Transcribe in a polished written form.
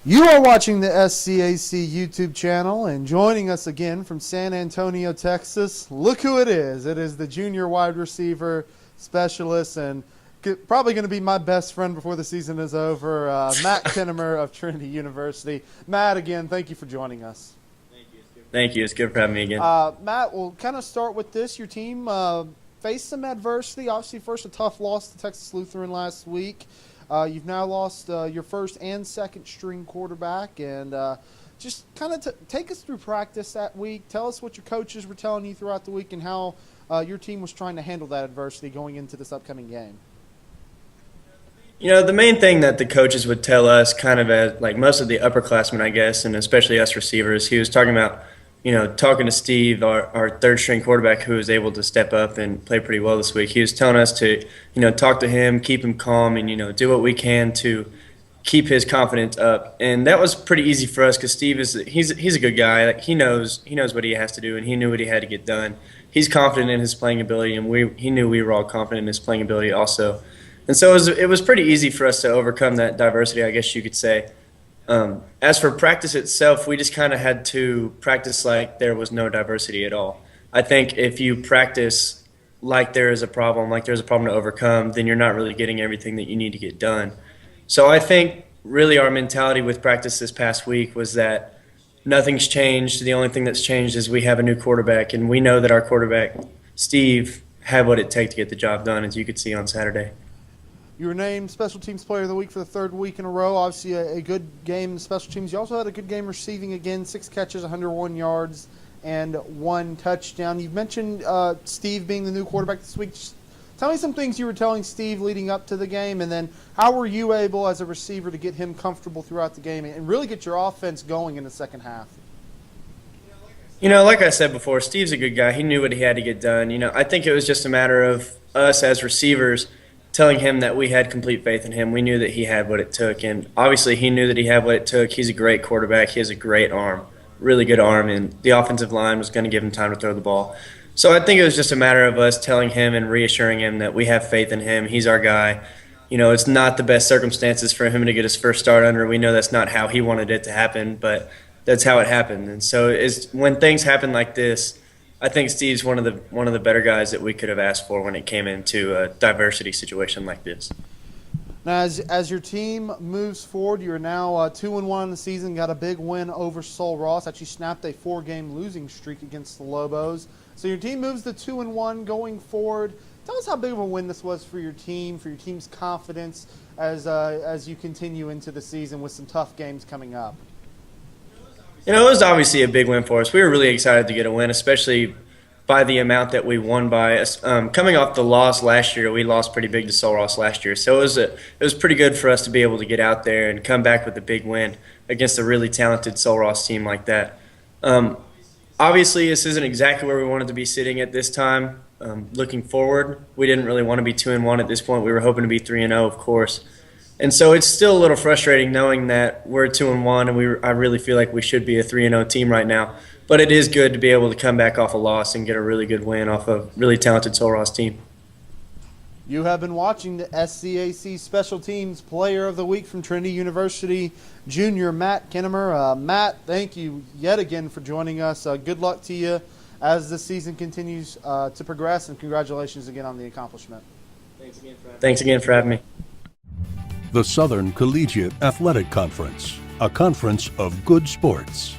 You are watching the SCAC YouTube channel, and joining us again from San Antonio, Texas. Look who it is. It is the junior wide receiver specialist and probably going to be my best friend before the season is over, Matt Kennemer of Trinity University. Matt, again, thank you for joining us. Thank you. It's good for having me again. Matt, we'll kind of start with this. Your team faced some adversity. Obviously, first a tough loss to Texas Lutheran last week. You've now lost your first and second string quarterback. And just kind of take us through practice that week. Tell us what your coaches were telling you throughout the week and how your team was trying to handle that adversity going into this upcoming game. You know, the main thing that the coaches would tell us, kind of as like most of the upperclassmen, I guess, and especially us receivers, he was talking about, talking to Steve, our third string quarterback, who was able to step up and play pretty well this week. He was telling us to, talk to him, keep him calm, and, do what we can to keep his confidence up. And that was pretty easy for us because Steve he's a good guy. Like, he knows what he has to do, and he knew what he had to get done. He's confident in his playing ability, and he knew we were all confident in his playing ability also. And so it was pretty easy for us to overcome that diversity, I guess you could say. As for practice itself, we just kind of had to practice like there was no diversity at all. I think if you practice like there's a problem to overcome, then you're not really getting everything that you need to get done. So I think really our mentality with practice this past week was that nothing's changed. The only thing that's changed is we have a new quarterback, and we know that our quarterback, Steve, had what it takes to get the job done, as you could see on Saturday. You were named Special Teams Player of the Week for the third week in a row. Obviously, a good game in special teams. You also had a good game receiving again, 6 catches, 101 yards, and 1 touchdown. You've mentioned Steve being the new quarterback this week. Just tell me some things you were telling Steve leading up to the game, and then how were you able as a receiver to get him comfortable throughout the game and really get your offense going in the second half? Like I said before, Steve's a good guy. He knew what he had to get done. I think it was just a matter of us as receivers telling him that we had complete faith in him. We knew that he had what it took, and obviously he knew that he had what it took. He's a great quarterback. He has a great arm, really good arm, and the offensive line was going to give him time to throw the ball. So I think it was just a matter of us telling him and reassuring him that we have faith in him. He's our guy. It's not the best circumstances for him to get his first start under. We know that's not how he wanted it to happen, but that's how it happened. And so when things happen like this, I think Steve's one of the better guys that we could have asked for when it came into a diversity situation like this. Now, as your team moves forward, you're now 2-1 in the season. Got a big win over Sul Ross. Actually snapped a 4-game losing streak against the Lobos. So your team moves to 2-1 going forward. Tell us how big of a win this was for your team's confidence as you continue into the season with some tough games coming up. It was obviously a big win for us. We were really excited to get a win, especially by the amount that we won by. Coming off the loss last year, we lost pretty big to Sul Ross last year. So it was pretty good for us to be able to get out there and come back with a big win against a really talented Sul Ross team like that. Obviously, this isn't exactly where we wanted to be sitting at this time. Looking forward, we didn't really want to be 2-1 at this point. We were hoping to be 3-0, of course. And so it's still a little frustrating knowing that we're 2-1 and I really feel like we should be a 3-0 team right now. But it is good to be able to come back off a loss and get a really good win off a really talented Sul Ross team. You have been watching the SCAC Special Teams Player of the Week from Trinity University, junior Matt Kennemer. Matt, thank you yet again for joining us. Good luck to you as the season continues to progress, and congratulations again on the accomplishment. Thanks again for having me. The Southern Collegiate Athletic Conference, a conference of good sports.